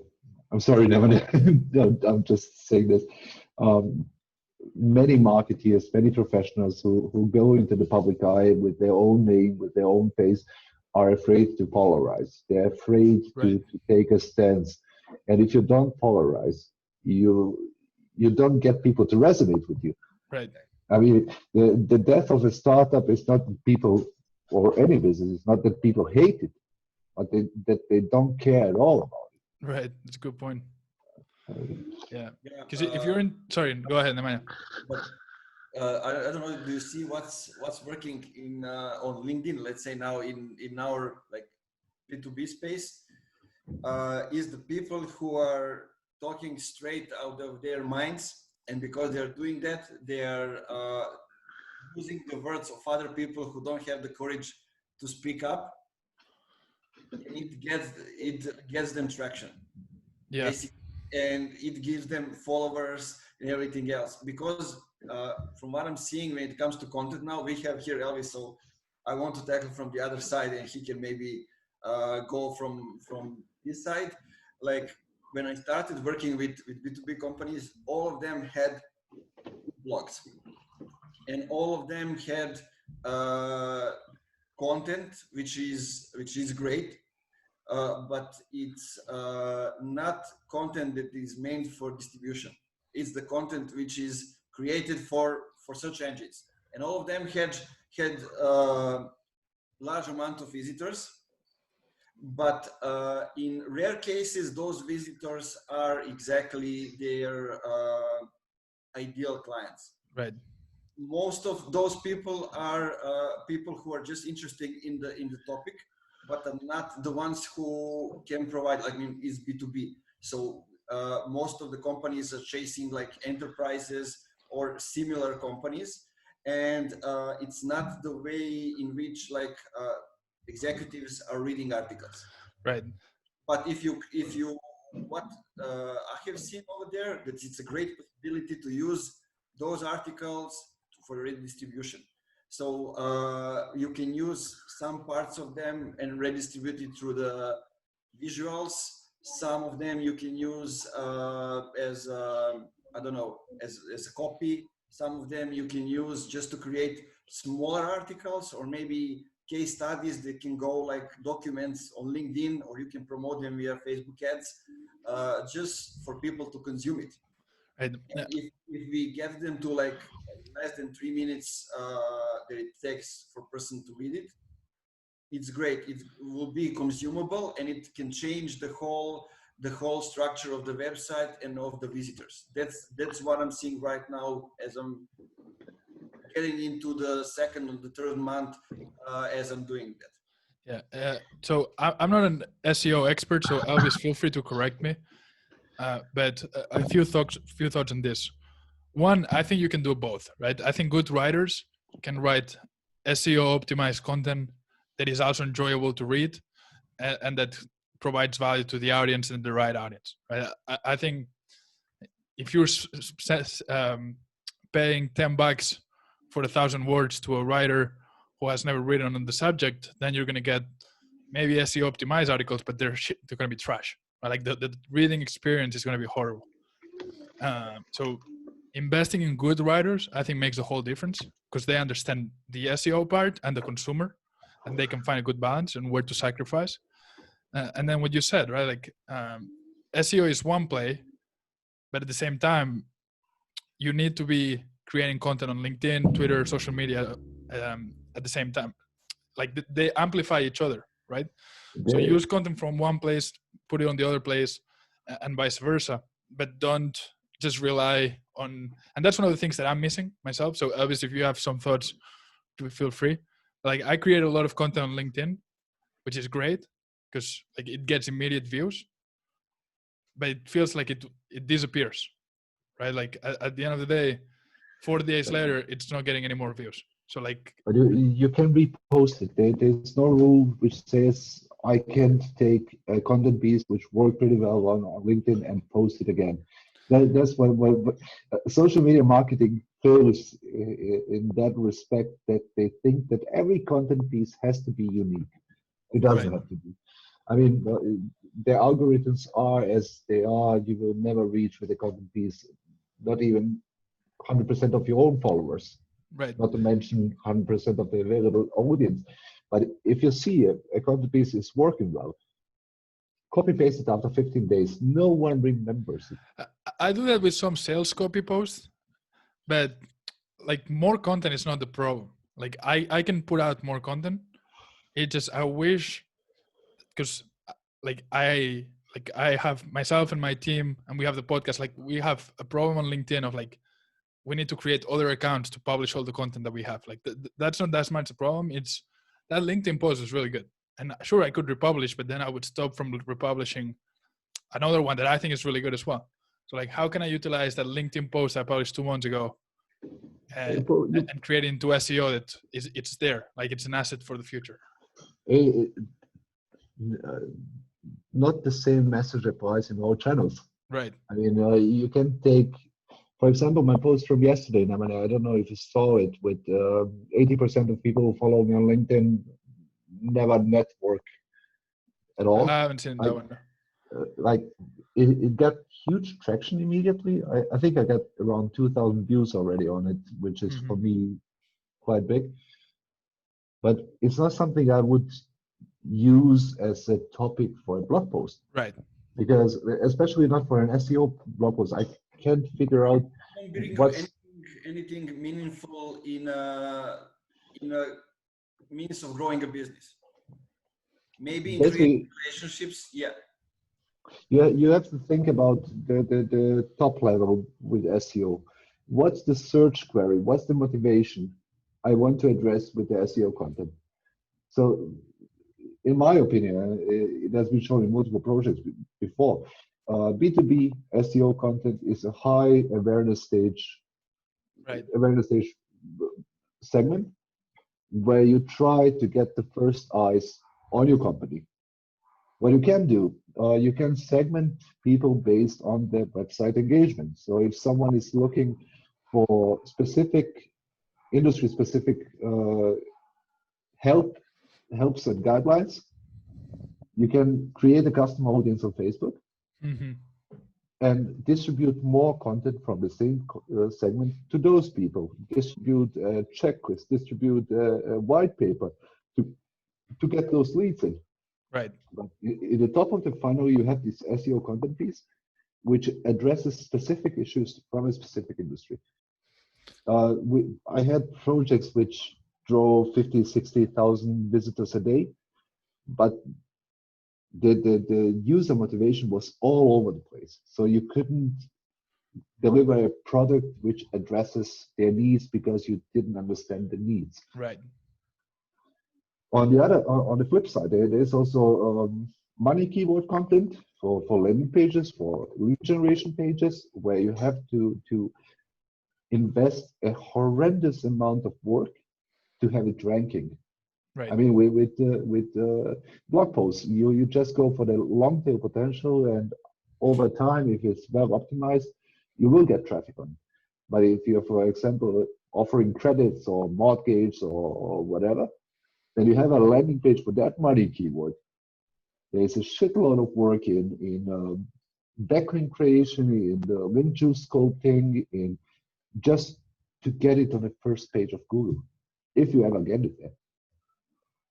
I'm sorry, Nemanja, I'm just saying this. Many marketeers, many professionals who go into the public eye with their own name, with their own face, are afraid to polarize. They're afraid to take a stance. And if you don't polarize, you don't get people to resonate with you. Right. I mean, the death of a startup is not that people, or any business, it's not that people hate it, but that they don't care at all about it. Right. That's a good point. Yeah. Because if you're in, sorry, go ahead, Nemanja. But I don't know. Do you see what's working in on LinkedIn? Let's say now in our like B2B space, is the people who are talking straight out of their minds, and because they're doing that, they are using the words of other people who don't have the courage to speak up. And it gets them traction. Yeah. Basically. And it gives them followers and everything else. Because from what I'm seeing when it comes to content now, we have here Elvis, so I want to tackle from the other side, and he can maybe go from this side. Like when I started working with B2B companies, all of them had blogs, and all of them had content, which is great. But it's not content that is meant for distribution. It's the content which is created for search engines, and all of them had large amount of visitors. But in rare cases, those visitors are exactly their ideal clients. Right. Most of those people are people who are just interested in the topic, but are not the ones who can provide, I mean, is B2B. So most of the companies are chasing like enterprises or similar companies. And it's not the way in which like executives are reading articles. Right. But if you what I have seen over there, that it's a great possibility to use those articles for redistribution. So you can use some parts of them and redistribute it through the visuals. Some of them you can use as I don't know, as a copy. Some of them you can use just to create smaller articles, or maybe case studies that can go like documents on LinkedIn, or you can promote them via Facebook ads, just for people to consume it. Right. If we get them to like less than 3 minutes that it takes for a person to read it, it's great. It will be consumable, and it can change the whole structure of the website and of the visitors. That's what I'm seeing right now as I'm getting into the second or the third month as I'm doing that. Yeah. So I'm not an SEO expert, so Elvis, feel free to correct me. But a few thoughts on this. One, I think you can do both, right? I think good writers can write SEO optimized content that is also enjoyable to read, and that provides value to the audience and the right audience, right? I think if you're paying $10 for 1,000 words to a writer who has never written on the subject, then you're going to get maybe SEO optimized articles, but they're going to be trash. Right? Like the reading experience is going to be horrible. So investing in good writers, I think, makes a whole difference, because they understand the SEO part and the consumer, and they can find a good balance and where to sacrifice. And then what you said, right? Like SEO is one play, but at the same time, you need to be creating content on LinkedIn, Twitter, social media at the same time. Like they amplify each other, right? So use content from one place, put it on the other place, and vice versa. But don't just rely on, and that's one of the things that I'm missing myself. So Elvis, if you have some thoughts, feel free. Like I create a lot of content on LinkedIn, which is great because like it gets immediate views, but it feels like it disappears, right? Like at the end of the day, 4 days later, it's not getting any more views. So like, but you can repost it. There's no rule which says I can't take a content piece which worked pretty well on LinkedIn and post it again. That's what social media marketing fails in that respect, that they think that every content piece has to be unique. It doesn't have to be. I mean, their algorithms are as they are. You will never reach with a content piece, not even 100% of your own followers, not to mention 100% of the available audience. But if you see a content piece is working well, copy paste it after 15 days. No one remembers it. I do that with some sales copy posts, but like more content is not the problem. Like I can put out more content. It just, I wish, because like I have myself and my team, and we have the podcast. Like we have a problem on LinkedIn of like, we need to create other accounts to publish all the content that we have. Like that's not that much a problem. It's that LinkedIn post is really good. And sure, I could republish, but then I would stop from republishing another one that I think is really good as well. So like, how can I utilize that LinkedIn post I published 2 months ago and create it into SEO that it's there, like it's an asset for the future? Not the same message applies in all channels. Right. I mean, you can take, for example, my post from yesterday, Nemanja, I don't know if you saw it, with 80% of people who follow me on LinkedIn never network at all. I haven't seen that one. Like it got huge traction immediately. I think I got around 2,000 views already on it, which is for me quite big. But it's not something I would use as a topic for a blog post. Right. Because especially not for an SEO blog post, I can't figure out what's anything meaningful in a means of growing a business. Maybe in creating relationships, yeah. You have to think about the top level with SEO. What's the search query? What's the motivation I want to address with the SEO content? So, in my opinion, it has been shown in multiple projects before. B2B SEO content is a high awareness stage segment where you try to get the first eyes on your company. What you can do, you can segment people based on their website engagement. So if someone is looking for specific industry-specific helps and guidelines, you can create a custom audience on Facebook and distribute more content from the same segment to those people. Distribute a checklist, distribute a white paper to get those leads in. Right. But in the top of the funnel, you have this SEO content piece, which addresses specific issues from a specific industry. I had projects which drove 50, 60,000 visitors a day, but the user motivation was all over the place. So you couldn't deliver a product which addresses their needs because you didn't understand the needs. Right. On the flip side, there's also money keyword content for landing pages, for lead generation pages, where you have to invest a horrendous amount of work to have it ranking. Right. I mean, with blog posts, you just go for the long tail potential, and over time, if it's well optimized, you will get traffic on it. But if you're, for example, offering credits or mortgage or whatever, then you have a landing page for that money keyword. There's a shitload of work in backlink creation, in the link juice sculpting, in just to get it on the first page of Google, if you ever get it there.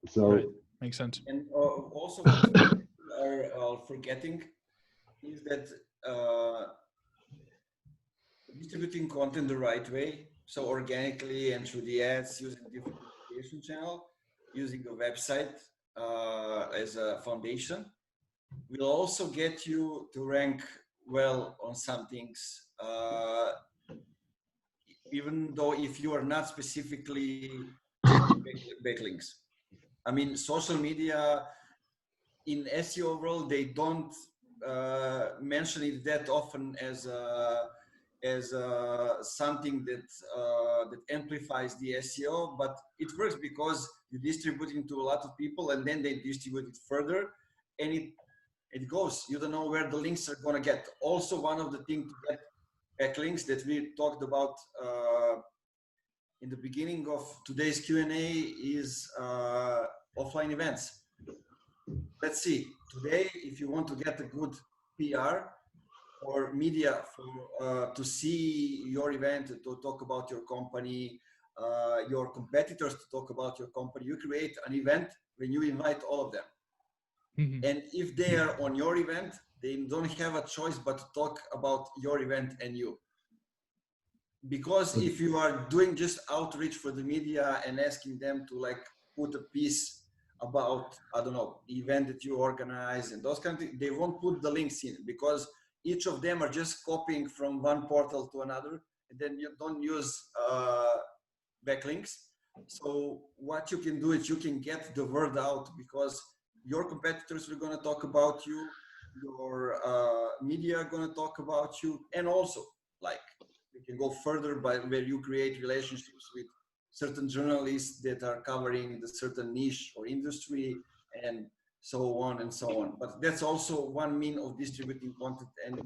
So right. Makes sense. And also what people are forgetting is that distributing content the right way, so organically and through the ads, using different communication channel, using a website as a foundation, will also get you to rank well on some things, even though if you are not specifically backlinks. I mean, social media in SEO world, they don't mention it that often as something that amplifies the SEO, but it works because you distribute it to a lot of people and then they distribute it further, and it goes. You don't know where the links are going to get. Also, one of the things to get backlinks that we talked about in the beginning of today's Q&A is offline events. Let's see, today, if you want to get a good PR or media for, to see your event, to talk about your company, your competitors to talk about your company, you create an event when you invite all of them. Mm-hmm. And if they are on your event, they don't have a choice but to talk about your event and you. Because if you are doing just outreach for the media and asking them to like put a piece about, I don't know, the event that you organize and those kind of things, they won't put the links in because each of them are just copying from one portal to another, and then you don't use backlinks. So what you can do is you can get the word out because your competitors are going to talk about you, your media are going to talk about you, and also like you can go further by where you create relationships with certain journalists that are covering the certain niche or industry and so on and so on. But that's also one mean of distributing content and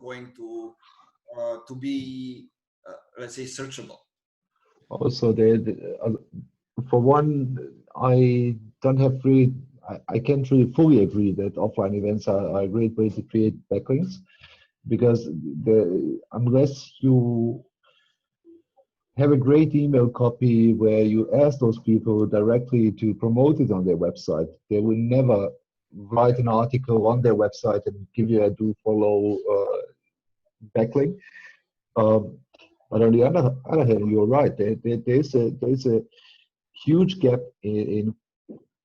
going to be, let's say, searchable. Also, for one, I don't have really, I can't really fully agree that offline events are a great way to create backlinks, because unless you have a great email copy where you ask those people directly to promote it on their website, they will never write an article on their website and give you a do follow backlink. But on the other hand, you're right. There's a huge gap in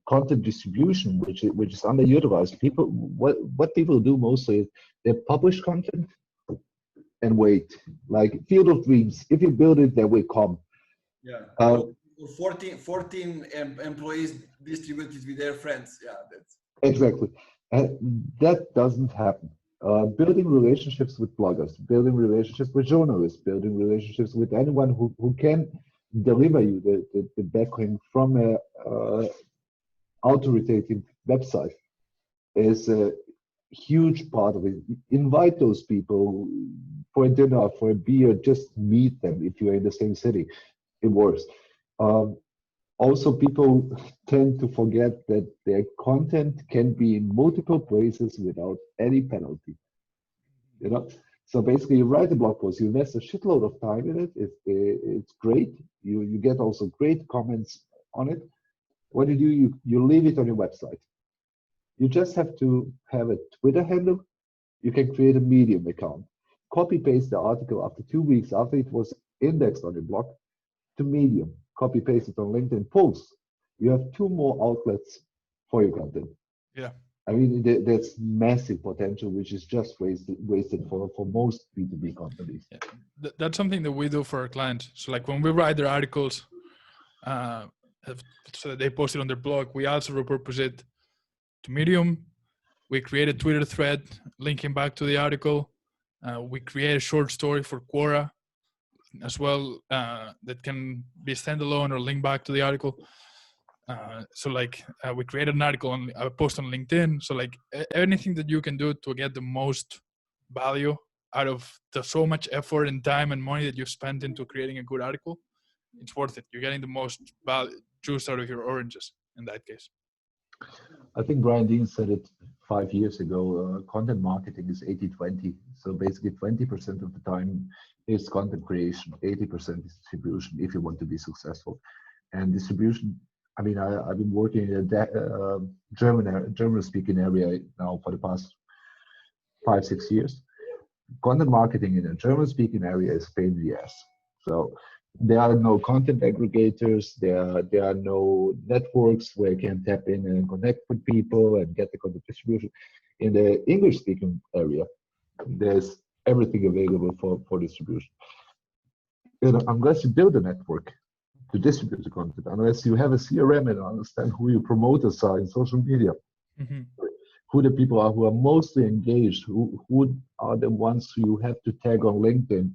content distribution, which is underutilized. What people do mostly is they publish content and wait. Like Field of Dreams, if you build it, they will come. Yeah. 14 employees distributed with their friends. Yeah, that's exactly. And that doesn't happen. Building relationships with bloggers, building relationships with journalists, building relationships with anyone who can deliver you the backlink from a authoritative website is a huge part of it. Invite those people for a dinner, for a beer, just meet them if you're in the same city. It works. Also, people tend to forget that their content can be in multiple places without any penalty. You know, so basically, you write a blog post, you invest a shitload of time in it. It's great. You get also great comments on it. What do? You leave it on your website. You just have to have a Twitter handle. You can create a Medium account. Copy paste the article after 2 weeks after it was indexed on your blog to Medium. Copy paste it on LinkedIn posts. You have 2 more outlets for your content. Yeah. I mean, there's massive potential, which is just wasted for most B2B companies. Yeah. That's something that we do for our clients. So like when we write their articles, so that they post it on their blog, we also repurpose it to Medium. We create a Twitter thread linking back to the article. We create a short story for Quora as well that can be standalone or link back to the article. So like we create an article on a post on LinkedIn. So like anything that you can do to get the most value out of the so much effort and time and money that you spent into creating a good article, it's worth it. You're getting the most juice out of your oranges in that case. I think Brian Dean said it 5 years ago. Content marketing is 80-20. So basically 20% of the time is content creation, 80% is distribution if you want to be successful. And distribution, I mean, I've been working in a German-speaking area now for the past 5-6 years. Content marketing in a German-speaking area is pain in the ass. So there are no content aggregators. There are no networks where you can tap in and connect with people and get the content distribution. In the English-speaking area, there's everything available for distribution. You know, unless you build a network to distribute the content, unless you have a CRM and understand who your promoters are in social media, who the people are who are mostly engaged, who are the ones who you have to tag on LinkedIn,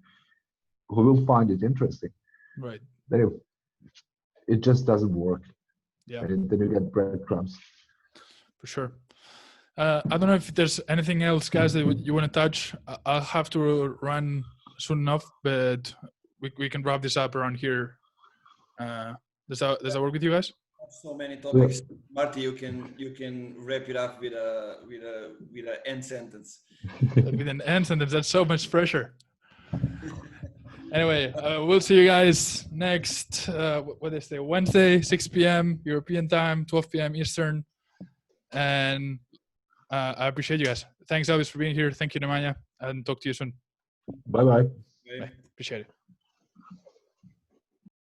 who will find it interesting. Right. Then it just doesn't work. Yeah. And then you get breadcrumbs. For sure. I don't know if there's anything else, guys, that you want to touch. I'll have to run soon enough, but we can wrap this up around here. Does that work with you guys? So many topics, Marty. You can wrap it up with a end sentence. With an end sentence, that's so much pressure. Anyway, we'll see you guys next Wednesday, 6 p.m. European time, 12 p.m. Eastern, and I appreciate you guys. Thanks, Elvis, for being here. Thank you, Nemanja, and talk to you soon. Bye-bye. Bye. Appreciate it.